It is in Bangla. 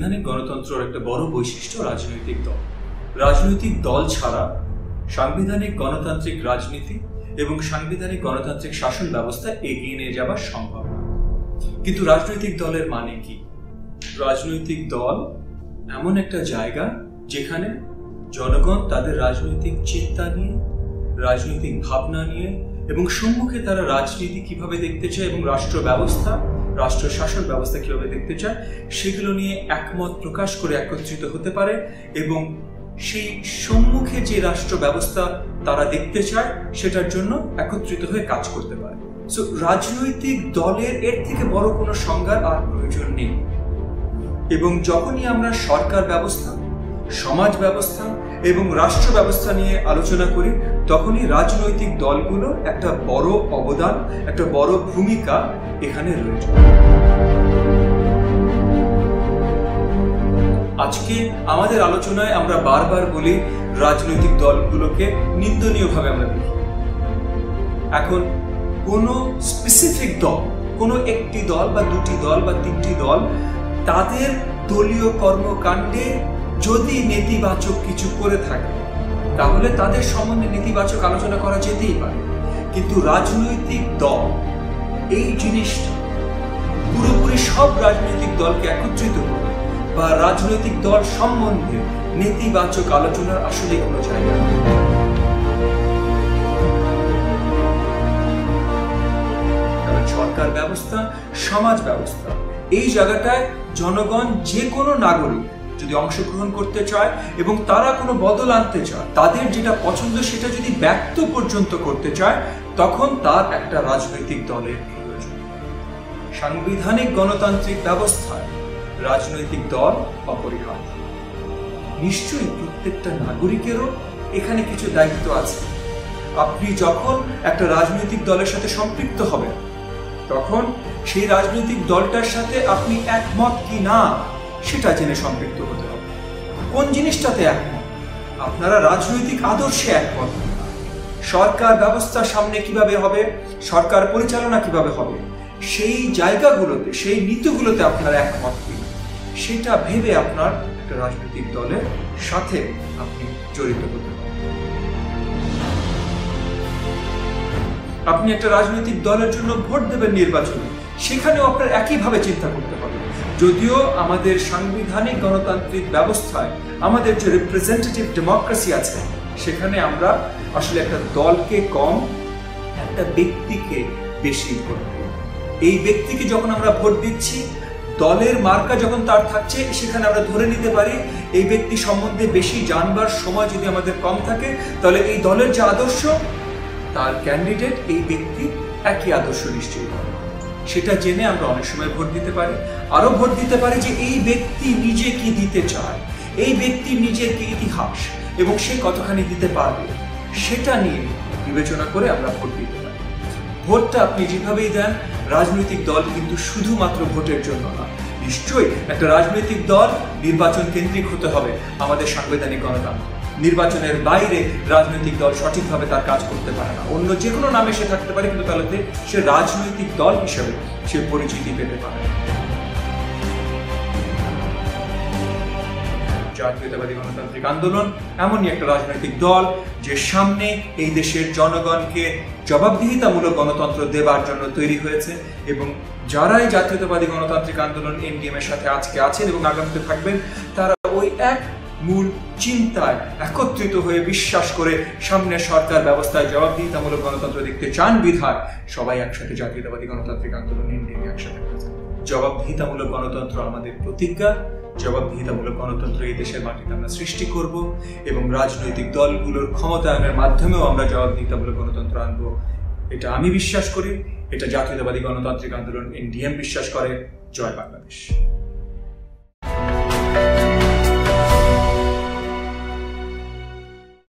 সাংবিধানিক গণতন্ত্রের একটা বড় বৈশিষ্ট্য রাজনৈতিক দল। রাজনৈতিক দল ছাড়া সাংবিধানিক গণতান্ত্রিক রাজনীতি এবং সাংবিধানিক গণতান্ত্রিক শাসন ব্যবস্থা এগিয়ে নিয়ে যাওয়া সম্ভব না। কিন্তু রাজনৈতিক দলের মানে কি? রাজনৈতিক দল এমন একটা জায়গা যেখানে জনগণ তাদের রাজনৈতিক চিন্তা নিয়ে, রাজনৈতিক ভাবনা নিয়ে এবং সম্মুখে তারা রাজনীতি কিভাবে দেখতে চায় এবং রাষ্ট্র ব্যবস্থা, রাষ্ট্র শাসন ব্যবস্থা কিভাবে দেখতে চায় সেগুলো নিয়ে একমত প্রকাশ করে একত্রিত হতে পারে এবং সেই সম্মুখে যে রাষ্ট্র ব্যবস্থা তারা দেখতে চায় সেটার জন্য একত্রিত হয়ে কাজ করতে পারে। সো রাজনৈতিক দলের এর থেকে বড় কোনো সংজ্ঞার আর প্রয়োজন নেই। এবং যখনই আমরা সরকার ব্যবস্থা, সমাজ ব্যবস্থা এবং রাষ্ট্র ব্যবস্থা নিয়ে আলোচনা করি তখনই রাজনৈতিক দলগুলো একটা বড় অবদান, একটা বড় ভূমিকা এখানে রয়েছে। আজকে আমাদের আলোচনায় আমরা বারবার বলি রাজনৈতিক দলগুলোকে নিন্দনীয়ভাবে আমরা দেখি। এখন কোনো স্পেসিফিক দল, কোনো একটি দল বা দুটি দল বা তিনটি দল তাদের দলীয় কর্মকাণ্ডে যদি নেতিবাচক কিছু করে থাকে তাহলে তাদের সম্বন্ধে নেতিবাচক আলোচনা করা যেতেই পারে। কিন্তু রাজনৈতিক দল এই জিনিসটা পুরোপুরি সব রাজনৈতিক দলকে একত্রিত করে বা রাজনৈতিক দল সম্বন্ধে নেতিবাচক আলোচনার আসলে কোনো জায়গা নেই। কারণ সরকার ব্যবস্থা, সমাজ ব্যবস্থা এই জায়গাটায় জনগণ যে কোনো নাগরিক যদি অংশগ্রহণ করতে চায় এবং তারা কোনো বদল আনতে চায়, তাদের যেটা পছন্দ সেটা যদি ব্যক্ত পর্যন্ত করতে চায় তখন তার একটা রাজনৈতিক দলের প্রয়োজন। সাংবিধানিক গণতান্ত্রিক ব্যবস্থায় রাজনৈতিক দল অপরিহার্য। নিশ্চয়ই প্রত্যেকটা নাগরিকেরও এখানে কিছু দায়িত্ব আছে। আপনি যখন একটা রাজনৈতিক দলের সাথে সম্পৃক্ত হবেন তখন সেই রাজনৈতিক দলটার সাথে আপনি একমত কি না সেটা জেনে সম্পৃক্ত হতে হবে। কোন জিনিসটাতে একমত? আপনারা রাজনৈতিক আদর্শে একমত, সরকার ব্যবস্থা সামনে কিভাবে হবে, সরকার পরিচালনা কিভাবে হবে, সেই জায়গাগুলোতে, সেই নীতিগুলোতে আপনারা একমত কি সেটা ভেবে আপনার একটা রাজনৈতিক দলের সাথে আপনি জড়িত হতে হবে। আপনি একটা রাজনৈতিক দলের জন্য ভোট দেবেন নির্বাচনে, সেখানেও আপনার একইভাবে চিন্তা করতে হবে। যদিও আমাদের সাংবিধানিক গণতান্ত্রিক ব্যবস্থায় আমাদের যে রিপ্রেজেন্টেটিভ ডেমোক্রেসি আছে সেখানে আমরা আসলে একটা দলকে কম, একটা ব্যক্তিকে বেশি ভোট দিই। এই ব্যক্তিকে যখন আমরা ভোট দিচ্ছি, দলের মার্কা যখন তার থাকছে সেখানে আমরা ধরে নিতে পারি এই ব্যক্তি সম্বন্ধে বেশি জানবার সময় যদি আমাদের কম থাকে তাহলে এই দলের যে আদর্শ, তার ক্যান্ডিডেট এই ব্যক্তি একই আদর্শ নিশ্চয়ই হবে। সেটা জেনে আমরা অনেক সময় ভোট দিতে পারি। আরো ভোট দিতে পারি যে এই ব্যক্তি নিজে কি দিতে চায়, এই ব্যক্তি নিজের কি ইতিহাস এবং সে কতখানি দিতে পারবে সেটা নিয়ে বিবেচনা করে আমরা ভোট দিতে পারি। ভোটটা আপনি যেভাবেই দেন, রাজনৈতিক দল কিন্তু শুধুমাত্র ভোটের জন্য না। নিশ্চয়ই একটা রাজনৈতিক দল নির্বাচন কেন্দ্রিক হতে হবে আমাদের সাংবিধানিক গণতন্ত্র। নির্বাচনের বাইরে রাজনৈতিক দল সঠিকভাবে তার কাজ করতে পারে না। অন্য যে কোনো নামে সে থাকতে পারে কিন্তু তাহলে সে রাজনৈতিক দল হিসেবে সে পরিচিতি পেতে পারে। জাতীয়তাবাদী গণতান্ত্রিক আন্দোলন এমনই একটা রাজনৈতিক দল যে সামনে এই দেশের জনগণকে জবাবদিহিতামূলক গণতন্ত্র দেবার জন্য তৈরি হয়েছে এবং যারাই জাতীয়তাবাদী গণতান্ত্রিক আন্দোলন এনডিএম এর সাথে আজকে আছেন এবং আগামীতে থাকবেন তারা ওই এক মূল চিন্তায় একত্রিত হয়ে বিশ্বাস করে সামনে সরকার ব্যবস্থায় জবাবদিহিতামূলক গণতন্ত্র দেখতে চান বিধায় সবাই একসাথে জাতীয়তাবাদী গণতান্ত্রিক আন্দোলন এনডিএম একসাথে হয়েছে। জবাবদিহিতামূলক গণতন্ত্র আমাদের প্রতিজ্ঞা। জবাবদিহিতামূলক গণতন্ত্র এই দেশের মাটিতে আমরা সৃষ্টি করব এবং রাজনৈতিক দলগুলোর ক্ষমতায়নের মাধ্যমেও আমরা জবাবদিহিতামূলক গণতন্ত্র আনবো। এটা আমি বিশ্বাস করি, এটা জাতীয়তাবাদী গণতান্ত্রিক আন্দোলন এনডিএম বিশ্বাস করে। জয় বাংলাদেশ।